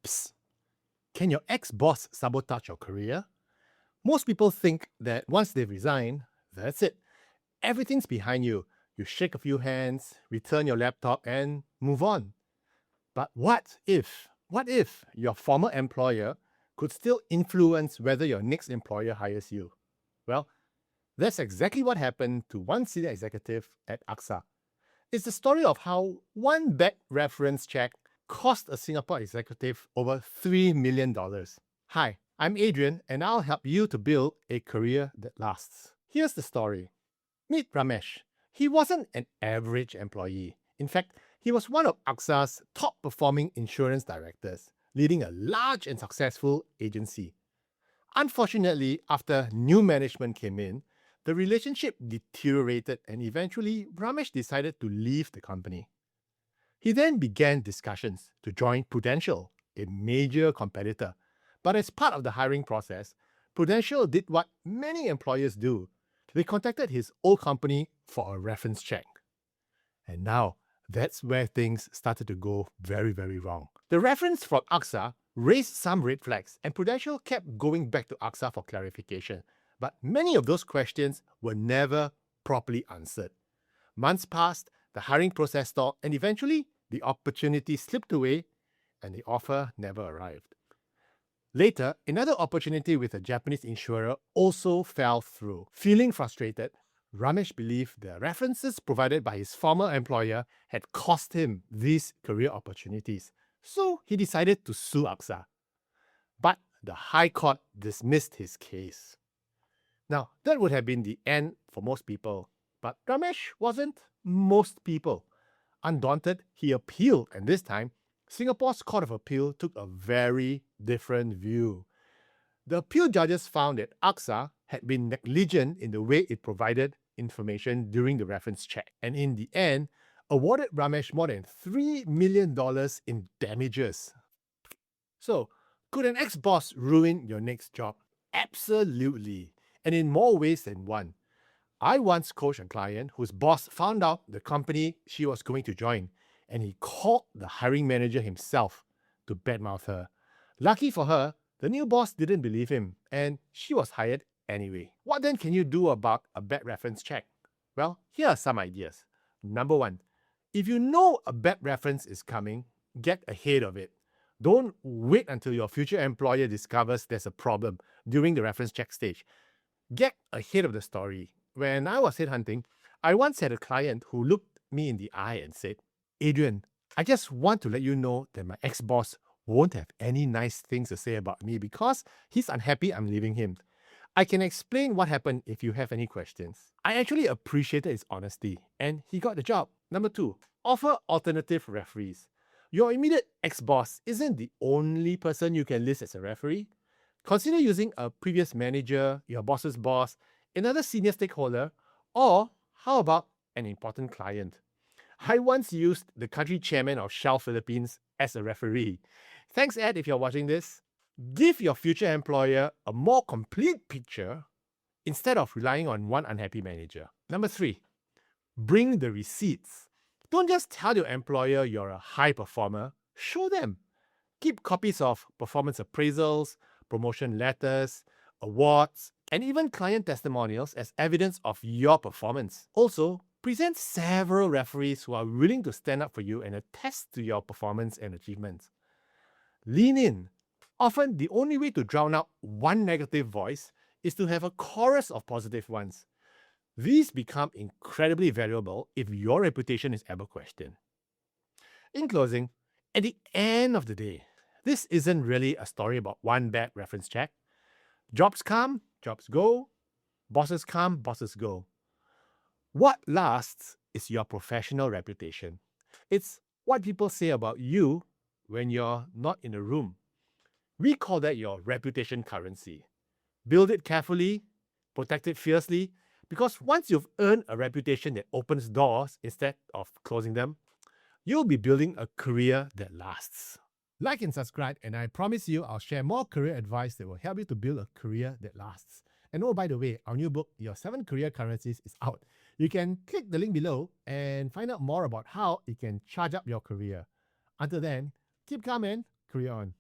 Psst. Can your ex-boss sabotage your career? Most people think that once they resign, that's it. Everything's behind you. You shake a few hands, return your laptop, and move on. But what if your former employer could still influence whether your next employer hires you? Well, that's exactly what happened to one senior executive at AXA. It's the story of how one bad reference check cost a Singapore executive over $3 million. Hi, I'm Adrian, and I'll help you to build a career that lasts. Here's the story. Meet Romesh. He wasn't an average employee. In fact, he was one of AXA's top performing insurance directors, leading a large and successful agency. Unfortunately, after new management came in, the relationship deteriorated and eventually Ramesh decided to leave the company. He then began discussions to join Prudential, a major competitor. But as part of the hiring process, Prudential did what many employers do. They contacted his old company for a reference check. And now, that's where things started to go very, very wrong. The reference from AXA raised some red flags, and Prudential kept going back to AXA for clarification. But many of those questions were never properly answered. Months passed, the hiring process stalled, and eventually the opportunity slipped away and the offer never arrived. Later, another opportunity with a Japanese insurer also fell through. Feeling frustrated, Ramesh believed the references provided by his former employer had cost him these career opportunities, so he decided to sue AXA. But the High Court dismissed his case. Now, that would have been the end for most people, but Ramesh wasn't most people. Undaunted, he appealed, and this time, Singapore's Court of Appeal took a very different view. The appeal judges found that AXA had been negligent in the way it provided information during the reference check, and in the end, awarded Ramesh more than $3 million in damages. So, could an ex-boss ruin your next job? Absolutely, and in more ways than one. I once coached a client whose boss found out the company she was going to join, and he called the hiring manager himself to badmouth her. Lucky for her, the new boss didn't believe him, and she was hired anyway. What then can you do about a bad reference check? Well, here are some ideas. Number one, if you know a bad reference is coming, get ahead of it. Don't wait until your future employer discovers there's a problem during the reference check stage. Get ahead of the story. When I was headhunting, I once had a client who looked me in the eye and said, Adrian, I just want to let you know that my ex-boss won't have any nice things to say about me because he's unhappy I'm leaving him. I can explain what happened if you have any questions. I actually appreciated his honesty, and he got the job. Number two, offer alternative referees. Your immediate ex-boss isn't the only person you can list as a referee. Consider using a previous manager, your boss's boss, another senior stakeholder, or how about an important client? I once used the country chairman of Shell Philippines as a referee. Thanks, Ed, if you're watching this. Give your future employer a more complete picture instead of relying on one unhappy manager. Number three, bring the receipts. Don't just tell your employer you're a high performer, show them. Keep copies of performance appraisals, promotion letters, awards, and even client testimonials as evidence of your performance. Also, present several referees who are willing to stand up for you and attest to your performance and achievements. Lean in. Often, the only way to drown out one negative voice is to have a chorus of positive ones. These become incredibly valuable if your reputation is ever questioned. In closing, at the end of the day, this isn't really a story about one bad reference check. Jobs come, jobs go. Bosses come, bosses go. What lasts is your professional reputation. It's what people say about you when you're not in the room. We call that your reputation currency. Build it carefully, protect it fiercely, because once you've earned a reputation that opens doors instead of closing them, you'll be building a career that lasts. Like and subscribe, and I promise you I'll share more career advice that will help you to build a career that lasts. And oh, by the way, our new book, Your 7 Career Currencies, is out. You can click the link below and find out more about how it can charge up your career. Until then, keep calm and career on.